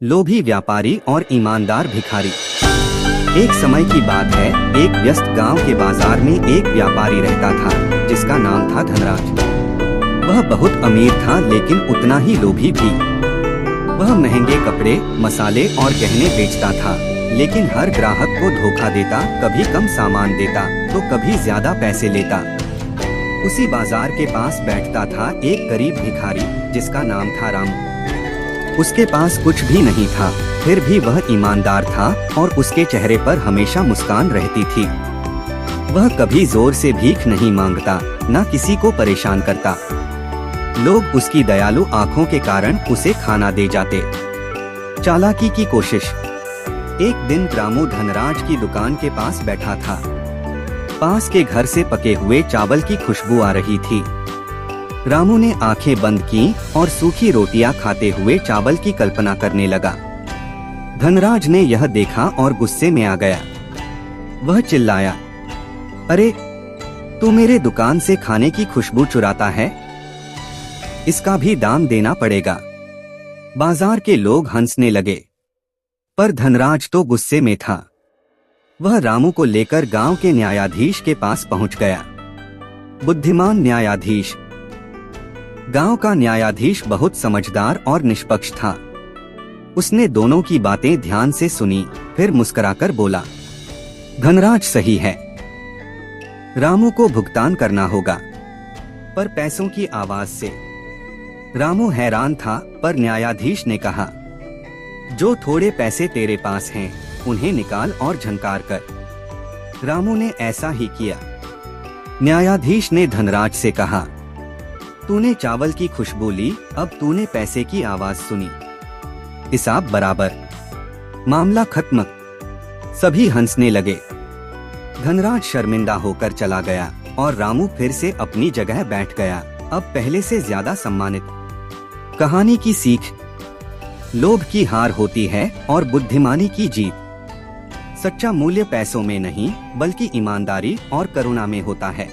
लोभी व्यापारी और ईमानदार भिखारी। एक समय की बात है, एक व्यस्त गांव के बाजार में एक व्यापारी रहता था जिसका नाम था धनराज। वह बहुत अमीर था लेकिन उतना ही लोभी भी। वह महंगे कपड़े, मसाले और गहने बेचता था, लेकिन हर ग्राहक को धोखा देता, कभी कम सामान देता तो कभी ज्यादा पैसे लेता। उसी बाजार के पास बैठता था एक गरीब भिखारी जिसका नाम था रामू। उसके पास कुछ भी नहीं था, फिर भी वह ईमानदार था और उसके चेहरे पर हमेशा मुस्कान रहती थी। वह कभी जोर से भीख नहीं मांगता, न किसी को परेशान करता। लोग उसकी दयालु आंखों के कारण उसे खाना दे जाते। चालाकी की कोशिश। एक दिन रामू धनराज की दुकान के पास बैठा था। पास के घर से पके हुए चावल की खुशबू आ रही थी। रामू ने आंखें बंद की और सूखी रोटियां खाते हुए चावल की कल्पना करने लगा। धनराज ने यह देखा और गुस्से में आ गया। वह चिल्लाया, अरे तू मेरे दुकान से खाने की खुशबू चुराता है, इसका भी दाम देना पड़ेगा। बाजार के लोग हंसने लगे, पर धनराज तो गुस्से में था। वह रामू को लेकर गांव के न्यायाधीश के पास पहुंच गया। बुद्धिमान न्यायाधीश। गांव का न्यायाधीश बहुत समझदार और निष्पक्ष था। उसने दोनों की बातें ध्यान से सुनी, फिर मुस्कुराकर बोला, धनराज सही है, रामू को भुगतान करना होगा, पर पैसों की आवाज से। रामू हैरान था, पर न्यायाधीश ने कहा, जो थोड़े पैसे तेरे पास हैं, उन्हें निकाल और झंकार कर। रामू ने ऐसा ही किया। न्यायाधीश ने धनराज से कहा, तूने चावल की खुशबू ली, अब तूने पैसे की आवाज सुनी, हिसाब बराबर। मामला खत्म। सभी हंसने लगे। धनराज शर्मिंदा होकर चला गया और रामू फिर से अपनी जगह बैठ गया, अब पहले से ज्यादा सम्मानित। कहानी की सीख। लोभ की हार होती है और बुद्धिमानी की जीत। सच्चा मूल्य पैसों में नहीं, बल्कि ईमानदारी और करुणा में होता है।